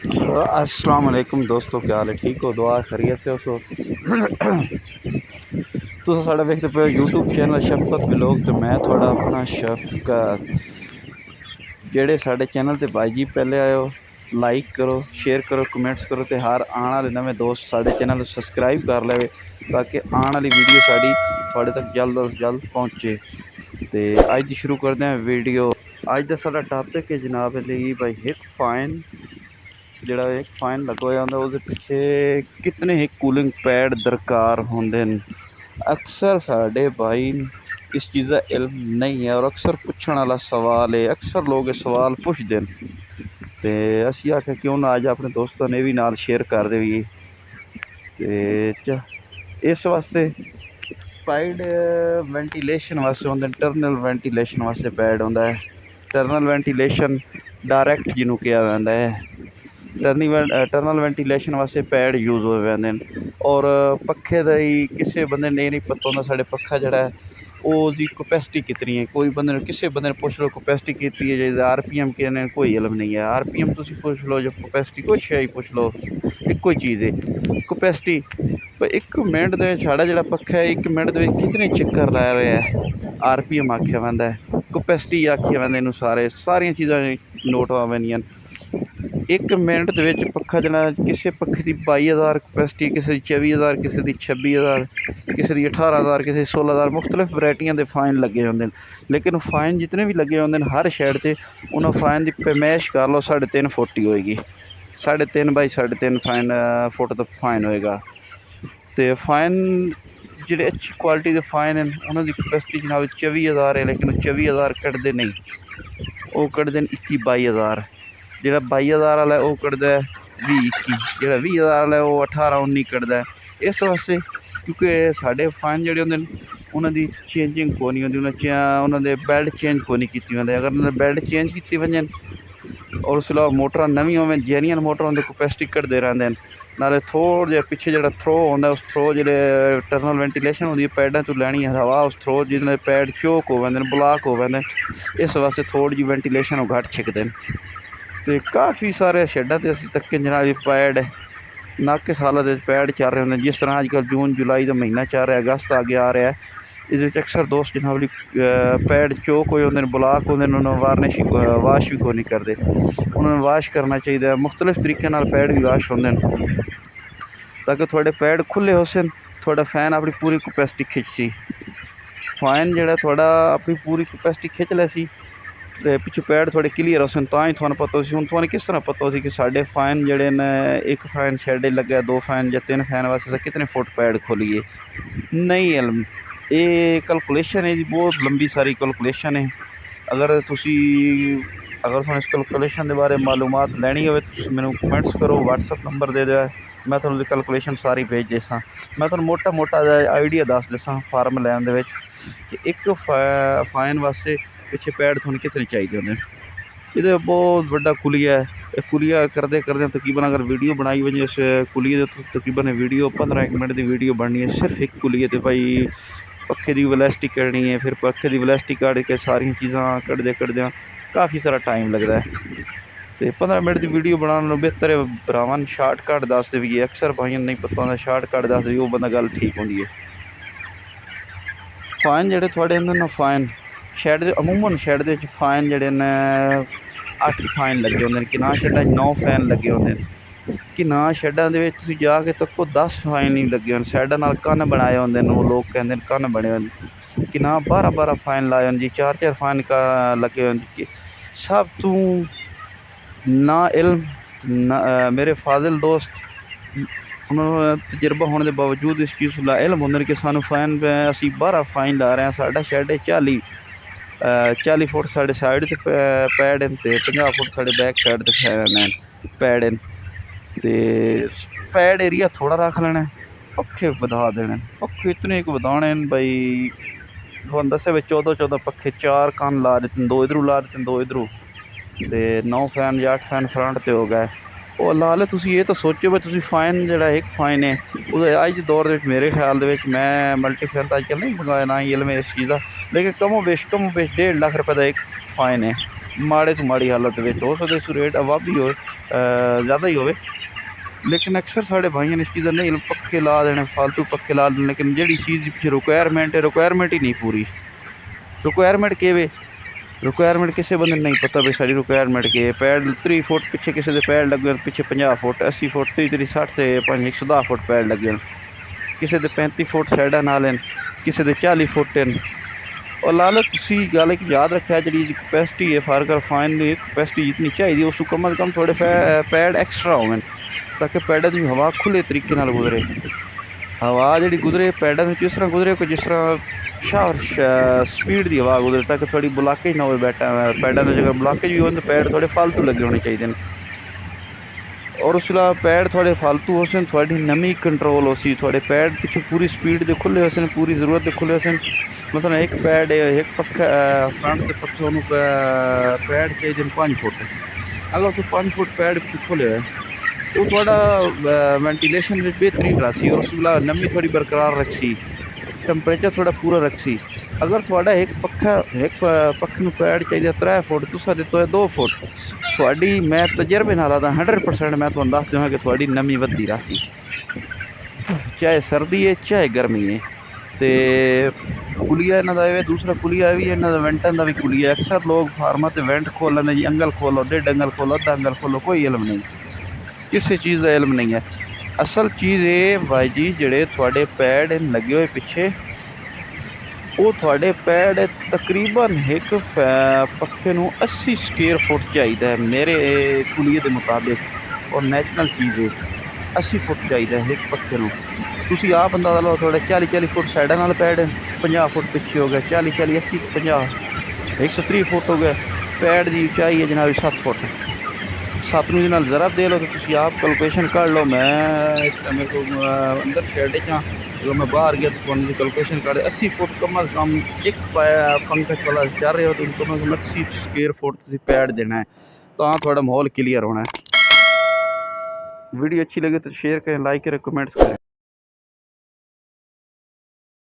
अस्सलाम वालेकुम दोस्तों, क्या हाल है? ठीक हो? दुआ खैरियत से हो? तुस साढ़ा वेखदे पे यूट्यूब चैनल शफकत व्लॉग ते मैं थोड़ा अपना शफकत। जेड़े साढ़े चैनल ते भाई जी पहले आए हो, लाइक करो, शेयर करो, कमेंट्स करो ते हर आने वाले नवे दोस्त साढ़े चैनल सब्सक्राइब कर ले ताकि आने वाली वीडियो साड़ी थोड़े तक जल्द अज जल्द पहुँचे। तो अज शुरू करते हैं वीडियो। अज का साढ़ा टॉपिक है जनाब भाई एक फाइन ਜਿਹੜਾ एक फाइन लगा हुआ होंदा उसदे पिछे कितने ही कूलिंग पैड दरकार होंदे न। अक्सर साढ़े भाई इस चीज़ का इल्म नहीं है और अक्सर पूछने वाला सवाल है। अक्सर लोग ये सवाल पुछदे न ते असीं आखेआ क्यों ना अज अपने दोस्तों ने भी नाल शेयर कर देवीए। ते इस वास्ते पैड वेंटिलेशन वास्ते होंदे, टर्नल वेंटिलेशन वास्ते पैड होंदा है। टर्नल वेंटिलेशन डायरैक्ट जिन्हों कहा जाता है। टर्नल वेंटिलेशन वास्ते पैड यूज़ होए जाते हैं और पक्खे का ही किसी बंदे ने नहीं पता होंदा साढ़े पक्खा जड़ा है उसकी कैपेसिटी कितनी है। कोई बंदे ने किसी बंदे ने पुछ लो कैपेसिटी कितनी है, जैसे RPM कहने कोई इलम नहीं है। RPM तुम पुछ लो, जब कैपेसिटी कुछ है पुछ लो, एक चीज़ है कैपेसिटी। पर एक मिनट के साढ़ा जो पक्खा है एक मिनट के कितने चक्कर ला रहा है, RPM आख्या वैंदा है, कैपेसिटी आखिया वैंदे नूं सारिया चीज़ां नोट आ वैंदियां। एक मिनट के पक्खा जड़ा किसी पक्खे की 22,000 कैपेसिटी, किसी की 24,000, किसी की 26,000, किसी की 18,000, किसी 16,000 मुख्तलिफ वैरायटियां के फाइन लगे होंगे। लेकिन फाइन जितने भी लगे होंगे हर शैड से उन्होंने फाइन की पैमाइश कर लो 3.5 फुट ही होएगी। 3.5 बाई 3.5 फाइन फुट तक फाइन होएगा। तो फाइन जो अच्छी क्वालिटी के फाइन हैं उन्होंने कैपेसिटी जनाब 24,000 है, लेकिन 24,000 कटते नहीं, वो कटते 21-22,000। जो 22,000 वाला है वह कटदा है 20-21, जो 20,000 वाला है वह 18-19 कटदा है। इस वास्ते क्योंकि साढ़े फाइन जोड़े होंगे उन्होंने चेंजिंग को नहीं होंगी, उन्होंने बेल्ट चेंज को नहीं की होंगे। अगर उन्होंने बेल्ट चेंज की वजन और उस अलावा मोटर नवी होवें जेन्युइन मोटर होंगे कैपेसिटी कटते रहते हैं। नाले थोड़ा जहा पिछे जो थ्रो होंगे उस थ्रो जो टर्नल वेंटिलेशन होंगी पैडा तो लैनी है हवा उस थ्रो जिसने पैड चोक हो वैंदे ब्लॉक हो वैंदे, इस वास्ते थोड़ी जी वेंटिलेशन वो घट छिकते हैं। तो काफ़ी सारे शेडा तो असीं तक जनाब पैड नाके साल के पैड चल रहे होंगे। जिस तरह अजकल जून जुलाई का महीना चल रहा है, अगस्त आगे आ रहा है, इस अक्सर दोस्त जनाब पैड चोक होए होंगे, ब्लॉक होंगे, उन्होंने वार्निश वाश भी को नहीं करते। उन्होंने वाश करना चाहिए, मुख्तलिफ तरीके पैड भी वाश होंगे ताकि थोड़े पैड खुले हो सन, थोड़ा फैन अपनी पूरी कैपेसिटी खिंचसी। फैन जो थोड़ा अपनी पूरी कैपेसिटी खिंच लैसी तो पिछू पैड थोड़े क्लीयर हो सन, ही थानू पता हो। हूँ थानू किस तरह पता हो कि साढ़े फैन जोड़े ने एक फैन शेड लगे, 2 फैन या 3 फैन वास्ते कितने फुट पैड खोलीए, नहीं इलम। ये कैलकुलेशन है जी, बहुत लंबी सारी कैलकुलेशन है। अगर तुम इस कैलकुलेशन के बारे मालूमात लैनी हो मैनू कमेंट्स करो, व्हाट्सअप नंबर दे दो, मैं तुहानू कैलकुलेशन सारी भेज देसा। मैं तुहानू मोटा मोटा आइडिया दस देसा फार्म लैन दे विच कि एक फाइन वास्ते पिछे पैड थोड़ी कितने चाहिए होंगे। ये बहुत बड़ा कुलिया है। कुलिया करते करते तकरीबन अगर वीडियो बनाई वजे उस कुलिए तकरीबन वीडियो 15 मिनट की वीडियो बननी है सिर्फ एक कुलिए। तो भाई पक्खे की वेलैसिटी कढ़नी है, फिर पक्खे की वेलैसिटी कढ़ के सारिया चीज़ा कढ़दे काफ़ी सारा टाइम लगता है। तो 15 मिनट की वीडियो बनाने बेहतर है भरावान शार्टकट दस दे भी। अक्सर भाइयों नहीं पता होंगे शार्टकट दस दे, वो बंदा गल ठीक होंगी है। फाइन जोड़े थोड़े होंगे ना फाइन शैड अमूमन शैड के फाइन जोड़े ने 8 फाइन लगे होंगे, कि ना शेडा 9 फैन लगे होंगे, कि ना शेडा के जाके तको 10 फाइन ही लगे होंगे। सैडा नाल कन्न बनाए होंगे, लोग कहते कन्न बने होंगे, कि ना 12-12 फाइन लाए होंगे जी, 4-4 फाइन का लगे होंगे। सब तू ना इल्म ना मेरे फाजिल दोस्त उन्होंने तजर्बा होने के बावजूद इस चीज़ का इल्म होंगे कि सानू फाइन असी 12 फाइन ला रहे हैं। साढ़ा शेड है 40 फुट साढ़े साइड से पैड हैं, तो 50 फुट साढ़े बैक साइड से फैन हैं पैड हैं। तो पैड एरिया थोड़ा रख लेना, पक्खे बधा देने, पक्खे इतने एक बधाने भाई थोड़ा दसे भाई 14-14 पक्खे, 4 कन्न ला देते, 2 इधरों ला देते, 2 इधरों, तो 9 फैन या 8 फैन फ्रंट से हो गए। वो ला ले तुसी ये तो सोचो भाई तुसी फाइन जो एक फाइन है वो अज के दौर में मेरे ख्याल मैं मल्टी फैन तो अजकल नहीं मंगाया ना ही इलम इस चीज़ का, लेकिन कमो बेश 1.5 लाख रुपये का एक फाइन है। माड़े तो माड़ी हालत में हो सकता इस रेट अवाबी हो ज़्यादा ही हो, लेकिन अक्सर साढ़े भाइयों ने इस चीज़ नहीं पक्खे ला देने, फालतू पक्खे ला देने, लेकिन जी चीज़ पिछले रिक्वायरमेंट है, रिक्वायरमेंट ही नहीं पूरी। रिक्वायरमेंट के वे रिक्वायरमेंट किसी बंदे नहीं पता भी सारी रिक्वायरमेंट के पैड 3 फुट पिछे किसी के पैड लगे, पिछे 50 फुट 80 फुट 30 60 से 110 फुट पैड लगे, किसी के 35 फुट साइडा नाल हैं, किसी के 40 फुट हैं। और लाल तुसी गल एक याद रखा जी कैपेसिटी है फारकर फाइन की कैपेसिटी जितनी चाहिए उस कम अज़ कम थोड़े पैड एक्सट्रा होवन ताकि पैडा की हवा खुले तरीके नाल गुजरे। हवा जी गुजरे पैडा इस तरह गुजरे कि जिस तरह शाह स्पीड की हवा गुजरे ताकि थोड़ी ब्लॉकेज ना हो बैठा पैडा में। अगर ब्लॉकेज भी हो तो पैड थोड़े फालतू लगे होने चाहिए। और उस अलावा पैड थोड़े फालतू हो सन, थोड़ी नमी कंट्रोल हो सी, थोड़े पैड पिछले पूरी स्पीड के खुले हो सन, पूरी ज़रूरत के खुले हो सन। मतलब एक पैड एक पक्का फ्रंट के पक्के उन्होंने पैड चाहिए 5 फुट, अगर उस 5 फुट पैड खुले है तो थोड़ा वेंटिलेशन बेहतरीन रखी और उस अलावा नमी थोड़ी बरकरार रखी, टैंपरेचर थोड़ा पूरा रखी। अगर थोड़ा एक पक्खे में पैड चाहिए 3 फुट, तुसा दिता है 2 फुट, थोड़ी मैं तजर्बे नाल आता 100% मैं तुहानू दस दूँगा कि थोड़ी नमी वधी रही, चाहे सर्दी है चाहे गर्मी है। तो कुलिया इन्हों का दूसरा कुलिया भी इन्हों का वेंटन का भी कुलिया। अक्सर लोग फार्मा से वेंट खोल लेंगे जी, अंगल खोलो, 1.5 अंगल खोलो, अद्धा अंगल खोलो, कोई इल्म नहीं, किसी चीज़ का इल्म नहीं है। असल चीज़ ये भाई जी जोड़े थोड़े पैड लगे हुए पिछे वो थोड़े पैड तकरीबन एक पक्खे नू 80 स्क्वेयर फुट चाहिए है मेरे कुलिये के मुताबिक, और नेचुरल चीज़ है 80 फुट चाहिए है एक पक्खे नू। तुसी आप अंदाजा लो थोड़े 40 फुट साइडा नाल पैड 50 फुट पिछे हो गए, 40 80 50 130 फुट हो गए। पैड की ऊंचाई है जनाब 7 फुट, 7 नूं नाल ज़रा दे लो तो तुसी आप कैलकुलेशन कर लो। मैं इस टाइम को अंदर शेड च जो मैं बाहर गया तो कैलकुलेशन कर 80 फुट कम अज़ कम एक पंखा वाला चल रहे हो तो कम अज़ कम 80 स्क्वेयर फुट तुसी पैड देना है, तो थोड़ा माहौल क्लियर होना है। वीडियो अच्छी लगे तो शेयर करें, लाइक करें, कमेंट्स करें।